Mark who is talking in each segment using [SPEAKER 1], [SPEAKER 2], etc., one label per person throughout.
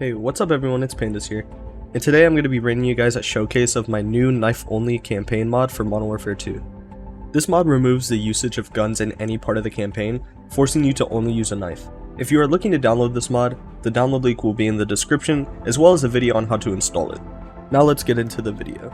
[SPEAKER 1] Hey, what's up everyone, it's Pandas here, and today I'm going to be bringing you guys a showcase of my new knife-only campaign mod for Modern Warfare 2. This mod removes the usage of guns in any part of the campaign, forcing you to only use a knife. If you are looking to download this mod, the download link will be in the description, as well as a video on how to install it. Now let's get into the video.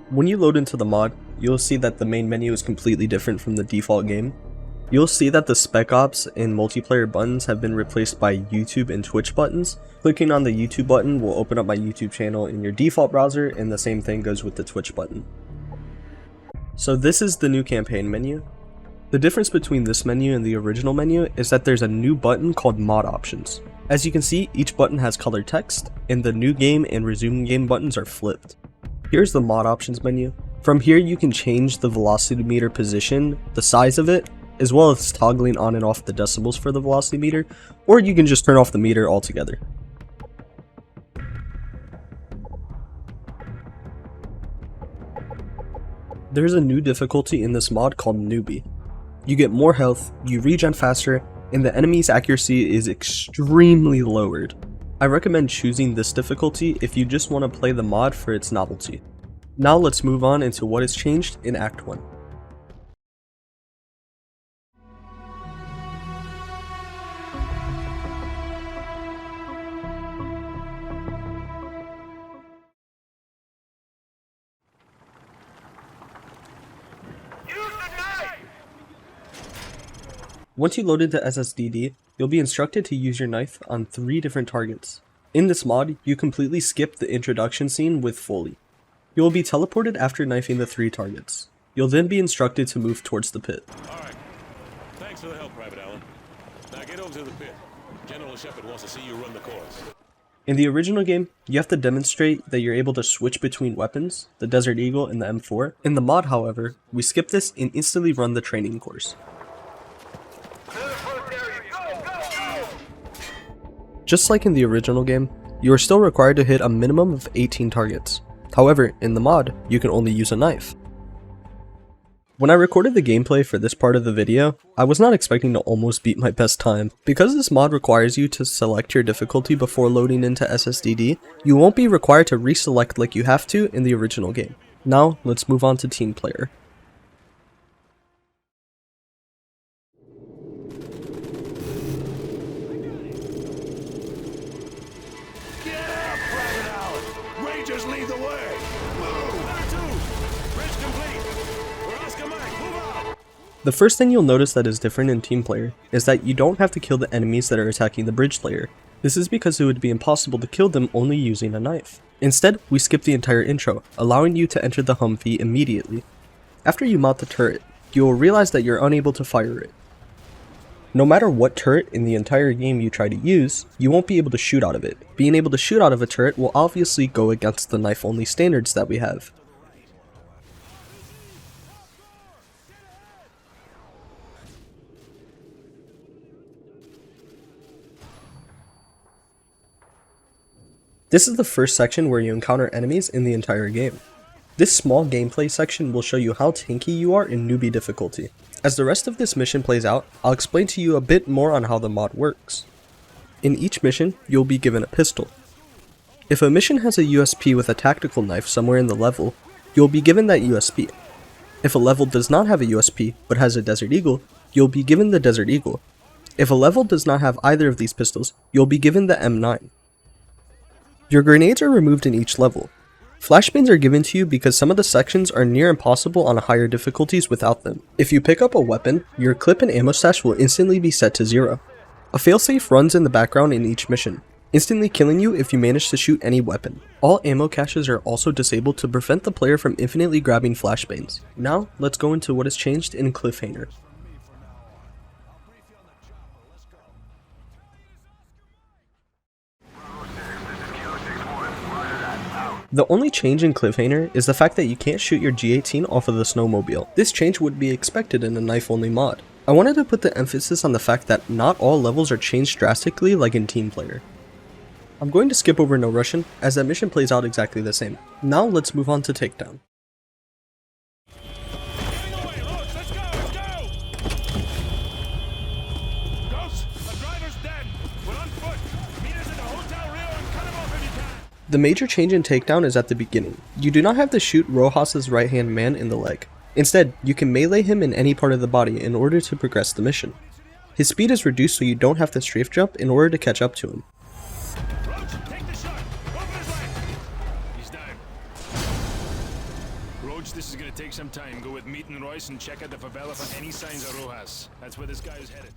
[SPEAKER 1] When you load into the mod, you'll see that the main menu is completely different from the default game. You'll see that the Spec Ops and multiplayer buttons have been replaced by YouTube and Twitch buttons. Clicking on the YouTube button will open up my YouTube channel in your default browser, and the same thing goes with the Twitch button. So this is the new campaign menu. The difference between this menu and the original menu is that there's a new button called Mod Options. As you can see, each button has colored text, and the new game and resume game buttons are flipped. Here's the Mod Options menu. From here you can change the velocity meter position, the size of it, as well as toggling on and off the decibels for the velocity meter, or you can just turn off the meter altogether. There's a new difficulty in this mod called Newbie. You get more health, you regen faster, and the enemy's accuracy is extremely lowered. I recommend choosing this difficulty if you just want to play the mod for its novelty. Now let's move on into what has changed in Act 1. Once you load into SSDD, you'll be instructed to use your knife on 3 different targets. In this mod, you completely skip the introduction scene with Foley. You will be teleported after knifing the 3 targets. You'll then be instructed to move towards the pit.
[SPEAKER 2] Alright. Thanks for the help, Private Allen. Now get over to the pit. General Shepard wants to see you run the course.
[SPEAKER 1] In the original game, you have to demonstrate that you're able to switch between weapons, the Desert Eagle and the M4. In the mod, however, we skip this and instantly run the training course. Just like in the original game, you are still required to hit a minimum of 18 targets. However, in the mod, you can only use a knife. When I recorded the gameplay for this part of the video, I was not expecting to almost beat my best time. Because this mod requires you to select your difficulty before loading into SSDD, you won't be required to reselect like you have to in the original game. Now, let's move on to team player.
[SPEAKER 2] Rangers lead the way! Move! Bridge complete! We're Oscar Mike, move out!
[SPEAKER 1] The first thing you'll notice that is different in team player is that you don't have to kill the enemies that are attacking the bridge layer. This is because it would be impossible to kill them only using a knife. Instead, we skip the entire intro, allowing you to enter the Humvee immediately. After you mount the turret, you will realize that you're unable to fire it. No matter what turret in the entire game you try to use, you won't be able to shoot out of it. Being able to shoot out of a turret will obviously go against the knife-only standards that we have. This is the first section where you encounter enemies in the entire game. This small gameplay section will show you how tanky you are in newbie difficulty. As the rest of this mission plays out, I'll explain to you a bit more on how the mod works. In each mission, you'll be given a pistol. If a mission has a USP with a tactical knife somewhere in the level, you'll be given that USP. If a level does not have a USP but has a Desert Eagle, you'll be given the Desert Eagle. If a level does not have either of these pistols, you'll be given the M9. Your grenades are removed in each level. Flashbangs are given to you because some of the sections are near impossible on higher difficulties without them. If you pick up a weapon, your clip and ammo stash will instantly be set to 0. A failsafe runs in the background in each mission, instantly killing you if you manage to shoot any weapon. All ammo caches are also disabled to prevent the player from infinitely grabbing flashbangs. Now, let's go into what has changed in Cliffhanger. The only change in Cliffhanger is the fact that you can't shoot your G18 off of the snowmobile. This change would be expected in a knife-only mod. I wanted to put the emphasis on the fact that not all levels are changed drastically like in team player. I'm going to skip over No Russian, as that mission plays out exactly the same. Now let's move on to Takedown. The major change in takedown is at the beginning. You do not have to shoot Rojas's right hand man in the leg. Instead, you can melee him in any part of the body in order to progress the mission. His speed is reduced so you don't have to strafe jump in order to catch up to him.
[SPEAKER 2] Roach, take the shot. Open his leg. He's down. Roach, this is gonna take some time. Go with Meat and Royce and check out the favela for any signs of Rojas. That's where this guy is headed.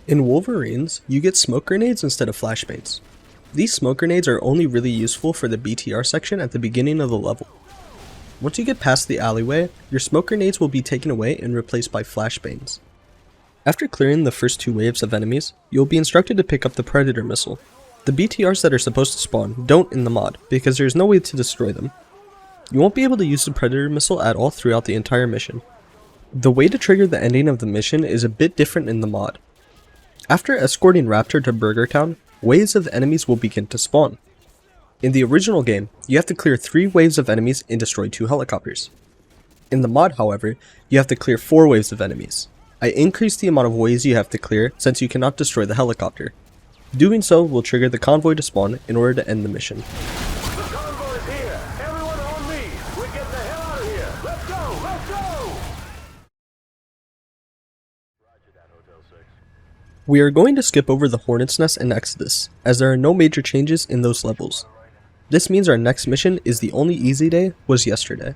[SPEAKER 1] In Wolverines, you get smoke grenades instead of flashbangs. These smoke grenades are only really useful for the BTR section at the beginning of the level. Once you get past the alleyway, your smoke grenades will be taken away and replaced by flashbangs. After clearing the first 2 waves of enemies, you'll be instructed to pick up the Predator missile. The BTRs that are supposed to spawn don't in the mod, because there's no way to destroy them. You won't be able to use the Predator missile at all throughout the entire mission. The way to trigger the ending of the mission is a bit different in the mod. After escorting Raptor to Burger Town, waves of enemies will begin to spawn. In the original game, you have to clear 3 waves of enemies and destroy 2 helicopters. In the mod, however, you have to clear 4 waves of enemies. I increased the amount of waves you have to clear since you cannot destroy the helicopter. Doing so will trigger the convoy to spawn in order to end the mission.
[SPEAKER 2] The convoy is here. Everyone on me. We're getting the hell out of here. Let's go. Let's go.
[SPEAKER 1] We are going to skip over the Hornet's Nest and Exodus, as there are no major changes in those levels. This means our next mission is the only easy day was yesterday.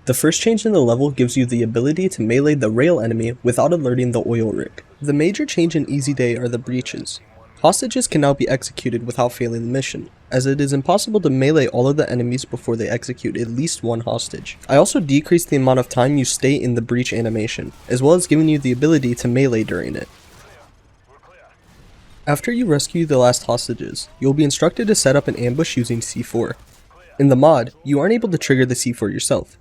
[SPEAKER 1] The first change in the level gives you the ability to melee the rail enemy without alerting the oil rig. The major change in easy day are the breaches. Hostages can now be executed without failing the mission, as it is impossible to melee all of the enemies before they execute at least 1 hostage. I also decreased the amount of time you stay in the breach animation, as well as giving you the ability to melee during it. After you rescue the last hostages, you'll be instructed to set up an ambush using C4. In the mod, you aren't able to trigger the C4 yourself.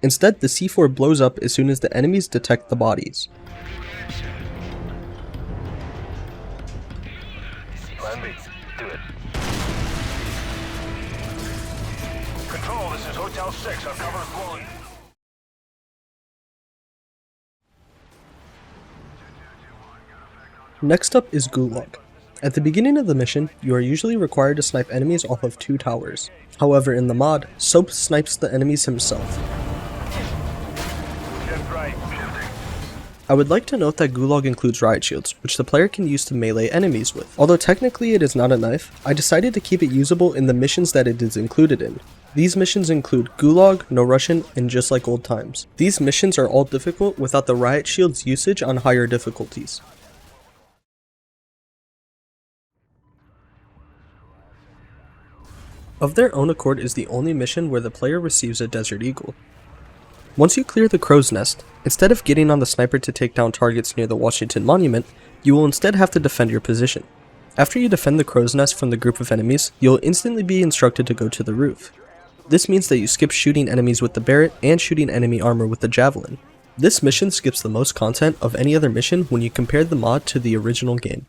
[SPEAKER 1] Instead, the C4 blows up as soon as the enemies detect the bodies.
[SPEAKER 2] Plan B. Do it. Control, this is Hotel 6. Our cover is blowing.
[SPEAKER 1] Next up is Gulag. At the beginning of the mission, you are usually required to snipe enemies off of 2 towers. However, in the mod, Soap snipes the enemies himself.
[SPEAKER 2] Shift right.
[SPEAKER 1] I would like to note that Gulag includes riot shields, which the player can use to melee enemies with. Although technically it is not a knife, I decided to keep it usable in the missions that it is included in. These missions include Gulag, No Russian, and Just Like Old Times. These missions are all difficult without the riot shield's usage on higher difficulties. Of Their Own Accord is the only mission where the player receives a Desert Eagle. Once you clear the Crow's Nest, instead of getting on the sniper to take down targets near the Washington Monument, you will instead have to defend your position. After you defend the Crow's Nest from the group of enemies, you'll instantly be instructed to go to the roof. This means that you skip shooting enemies with the Barrett and shooting enemy armor with the Javelin. This mission skips the most content of any other mission when you compare the mod to the original game.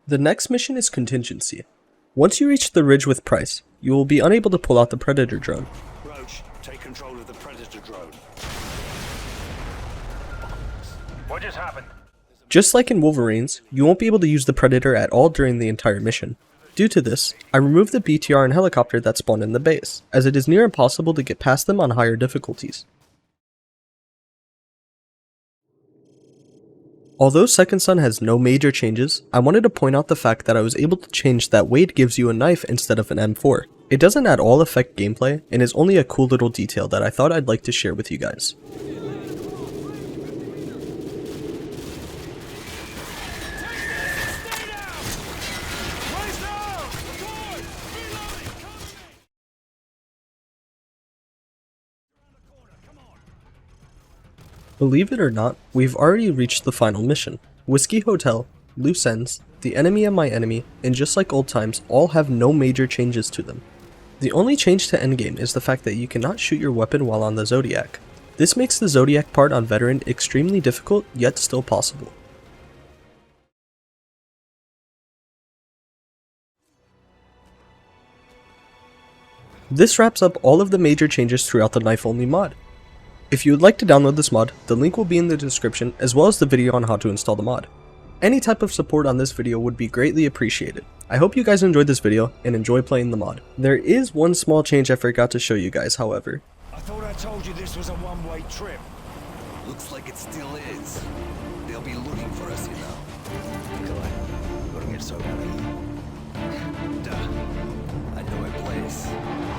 [SPEAKER 1] The next mission is Contingency. Once you reach the ridge with Price, you will be unable to pull out the Predator drone.
[SPEAKER 2] Roach, take control of the Predator drone. What just happened?
[SPEAKER 1] Just like in Wolverines, you won't be able to use the Predator at all during the entire mission. Due to this, I removed the BTR and helicopter that spawned in the base, as it is near impossible to get past them on higher difficulties. Although Second Son has no major changes, I wanted to point out the fact that I was able to change that Wade gives you a knife instead of an M4. It doesn't at all affect gameplay, and is only a cool little detail that I thought I'd like to share with you guys. Believe it or not, we've already reached the final mission, Whiskey Hotel, loose ends, the enemy and my enemy, and just like old times, all have no major changes to them. The only change to endgame is the fact that you cannot shoot your weapon while on the Zodiac. This makes the Zodiac part on Veteran extremely difficult, yet still possible. This wraps up all of the major changes throughout the knife only mod. If you would like to download this mod, the link will be in the description as well as the video on how to install the mod. Any type of support on this video would be greatly appreciated. I hope you guys enjoyed this video and enjoy playing the mod. There is one small change I forgot to show you guys, however.
[SPEAKER 2] I thought I told you this was a one-way trip.
[SPEAKER 3] Looks like it still is. They'll be looking for us, you know.
[SPEAKER 2] Gotta get so out of here.
[SPEAKER 3] Duh. I know a place.